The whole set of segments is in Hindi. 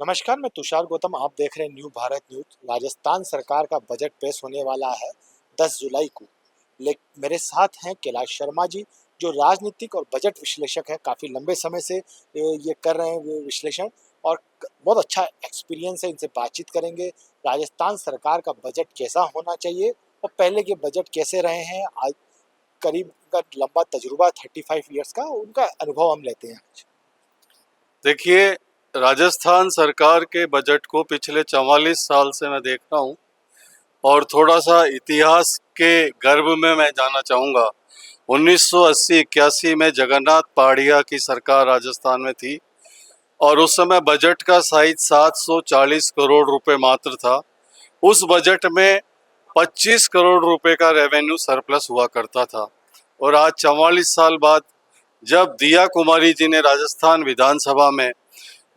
नमस्कार, मैं तुषार गौतम। आप देख रहे हैं न्यू भारत न्यूज। राजस्थान सरकार का बजट पेश होने वाला है 10 जुलाई को। मेरे साथ हैं कैलाश शर्मा जी, जो राजनीतिक और बजट विश्लेषक है। काफ़ी लंबे समय से ये कर रहे हैं विश्लेषण, और बहुत अच्छा एक्सपीरियंस है। इनसे बातचीत करेंगे राजस्थान सरकार का बजट कैसा होना चाहिए और पहले के बजट कैसे रहे हैं। आज करीब का लंबा तजुर्बा 35 ईयर्स का, उनका अनुभव हम लेते हैं आज। देखिए, राजस्थान सरकार के बजट को पिछले 44 साल से मैं देख रहा हूँ और थोड़ा सा इतिहास के गर्भ में मैं जाना चाहूँगा। 1980-81 में जगन्नाथ पहाड़िया की सरकार राजस्थान में थी और उस समय बजट का साइज 740 करोड़ रुपए मात्र था। उस बजट में 25 करोड़ रुपए का रेवेन्यू सरप्लस हुआ करता था। और आज 44 साल बाद जब दिया कुमारी जी ने राजस्थान विधानसभा में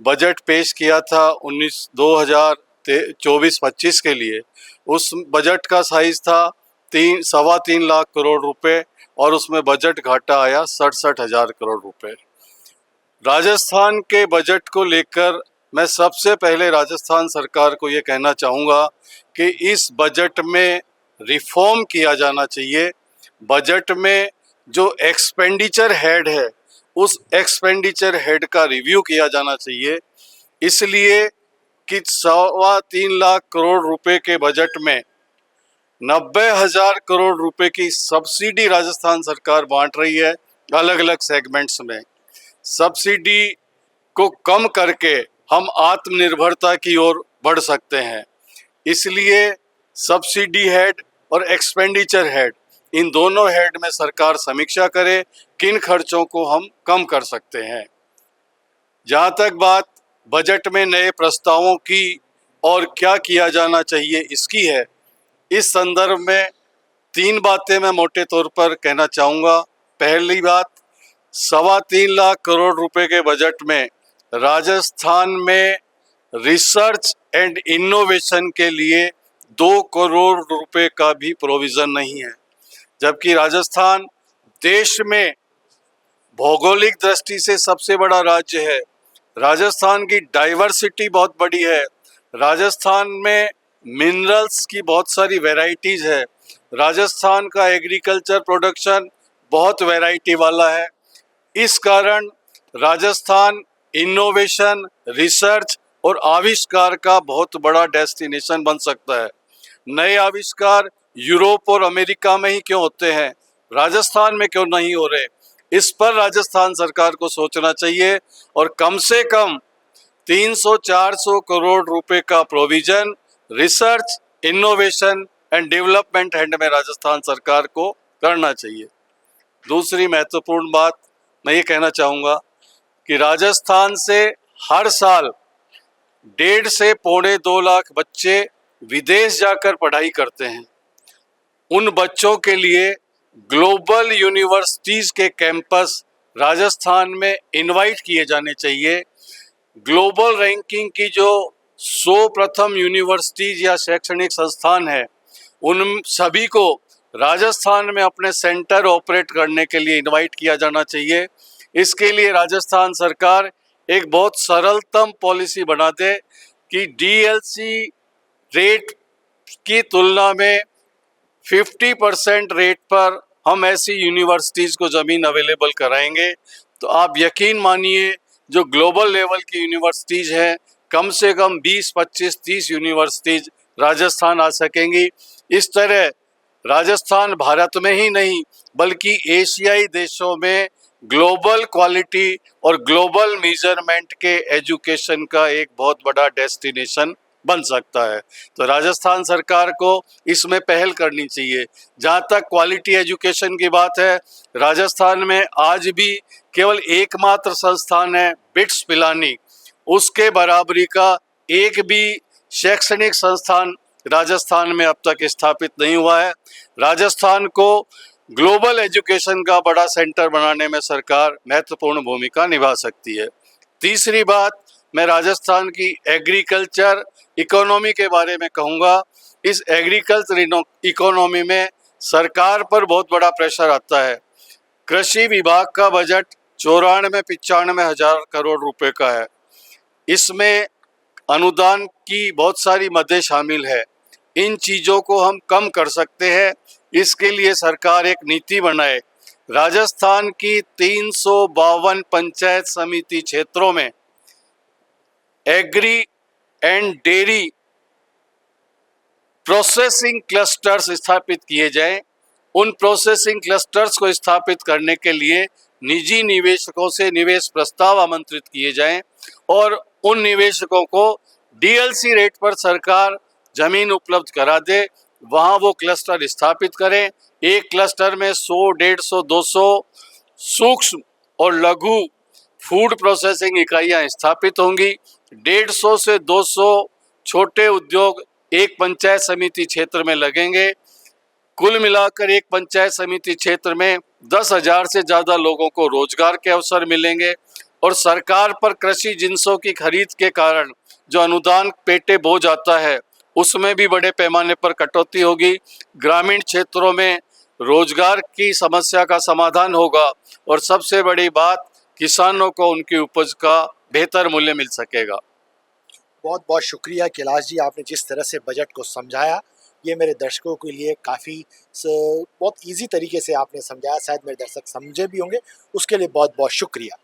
बजट पेश किया था 2024-25 के लिए, उस बजट का साइज था 3.25 लाख करोड़ रुपए और उसमें बजट घाटा आया 67,000 करोड़ रुपए। राजस्थान के बजट को लेकर मैं सबसे पहले राजस्थान सरकार को ये कहना चाहूँगा कि इस बजट में रिफॉर्म किया जाना चाहिए। बजट में जो एक्सपेंडिचर हेड है, उस एक्सपेंडिचर हेड का रिव्यू किया जाना चाहिए। इसलिए कि 3.25 लाख करोड़ रुपए के बजट में 90,000 करोड़ रुपए की सब्सिडी राजस्थान सरकार बांट रही है अलग अलग सेगमेंट्स में। सब्सिडी को कम करके हम आत्मनिर्भरता की ओर बढ़ सकते हैं। इसलिए सब्सिडी हेड और एक्सपेंडिचर हेड, इन दोनों हेड में सरकार समीक्षा करे किन खर्चों को हम कम कर सकते हैं। जहाँ तक बात बजट में नए प्रस्तावों की और क्या किया जाना चाहिए इसकी है, इस संदर्भ में 3 बातें मैं मोटे तौर पर कहना चाहूँगा। पहली बात, 3.25 लाख करोड़ रुपए के बजट में राजस्थान में रिसर्च एंड इनोवेशन के लिए 2 करोड़ रुपए का भी प्रोविज़न नहीं है, जबकि राजस्थान देश में भौगोलिक दृष्टि से सबसे बड़ा राज्य है। राजस्थान की डाइवर्सिटी बहुत बड़ी है। राजस्थान में मिनरल्स की बहुत सारी वैरायटीज है। राजस्थान का एग्रीकल्चर प्रोडक्शन बहुत वैरायटी वाला है। इस कारण राजस्थान इनोवेशन, रिसर्च और आविष्कार का बहुत बड़ा डेस्टिनेशन बन सकता है। नए आविष्कार यूरोप और अमेरिका में ही क्यों होते हैं, राजस्थान में क्यों नहीं हो रहे? इस पर राजस्थान सरकार को सोचना चाहिए और कम से कम 300-400 करोड़ रुपए का provision research, innovation and development head में राजस्थान सरकार को करना चाहिए। दूसरी महत्वपूर्ण बात मैं ये कहना चाहूँगा कि राजस्थान से हर साल 1.5 से 2.25 लाख बच्चे विदेश जाकर पढ़ाई करते हैं। उन बच्चों के लिए ग्लोबल यूनिवर्सिटीज़ के कैंपस राजस्थान में इनवाइट किए जाने चाहिए। ग्लोबल रैंकिंग की जो 100 प्रथम यूनिवर्सिटीज या शैक्षणिक संस्थान है, उन सभी को राजस्थान में अपने सेंटर ऑपरेट करने के लिए इनवाइट किया जाना चाहिए। इसके लिए राजस्थान सरकार एक बहुत सरलतम पॉलिसी बना दे कि डीएलसी रेट की तुलना में 50% रेट पर हम ऐसी यूनिवर्सिटीज़ को ज़मीन अवेलेबल कराएंगे। तो आप यकीन मानिए, जो ग्लोबल लेवल की यूनिवर्सिटीज़ हैं, कम से कम 20, 25, 30 यूनिवर्सिटीज़ राजस्थान आ सकेंगी। इस तरह राजस्थान भारत में ही नहीं बल्कि एशियाई देशों में ग्लोबल क्वालिटी और ग्लोबल मेजरमेंट के एजुकेशन का एक बहुत बड़ा डेस्टिनेशन बन सकता है। तो राजस्थान सरकार को इसमें पहल करनी चाहिए। जहाँ तक क्वालिटी एजुकेशन की बात है, राजस्थान में आज भी केवल एकमात्र संस्थान है बिट्स पिलानी। उसके बराबरी का एक भी शैक्षणिक संस्थान राजस्थान में अब तक स्थापित नहीं हुआ है। राजस्थान को ग्लोबल एजुकेशन का बड़ा सेंटर बनाने में सरकार महत्वपूर्ण भूमिका निभा सकती है। तीसरी बात, मैं राजस्थान की एग्रीकल्चर इकोनॉमी के बारे में कहूँगा। इस एग्रीकल्चर इकोनॉमी में सरकार पर बहुत बड़ा प्रेशर आता है। कृषि विभाग का बजट 94-95 हज़ार करोड़ रुपए का है। इसमें अनुदान की बहुत सारी मदें शामिल है। इन चीज़ों को हम कम कर सकते हैं। इसके लिए सरकार एक नीति बनाए। राजस्थान की 352 पंचायत समिति क्षेत्रों में agri and dairy processing clusters स्थापित किए जाएं। उन प्रोसेसिंग क्लस्टर्स को स्थापित करने के लिए निजी निवेशकों से निवेश प्रस्ताव आमंत्रित किए जाएं और उन निवेशकों को डीएलसी रेट पर सरकार जमीन उपलब्ध करा दे, वहां वो क्लस्टर स्थापित करें। एक क्लस्टर में 100, 150, 200 सूक्ष्म और लघु फूड प्रोसेसिंग इकाइयां स्थापित होंगी। 150 से 200 छोटे उद्योग एक पंचायत समिति क्षेत्र में लगेंगे। कुल मिलाकर एक पंचायत समिति क्षेत्र में 10,000 से ज्यादा लोगों को रोजगार के अवसर मिलेंगे और सरकार पर कृषि जिन्सों की खरीद के कारण जो अनुदान पेटे बोझ आता है उसमें भी बड़े पैमाने पर कटौती होगी। ग्रामीण क्षेत्रों में रोजगार की समस्या का समाधान होगा और सबसे बड़ी बात, किसानों को उनकी उपज का बेहतर मूल्य मिल सकेगा। बहुत बहुत शुक्रिया कैलाश जी, आपने जिस तरह से बजट को समझाया ये मेरे दर्शकों के लिए काफ़ी बहुत इजी तरीके से आपने समझाया। शायद मेरे दर्शक समझे भी होंगे, उसके लिए बहुत बहुत शुक्रिया।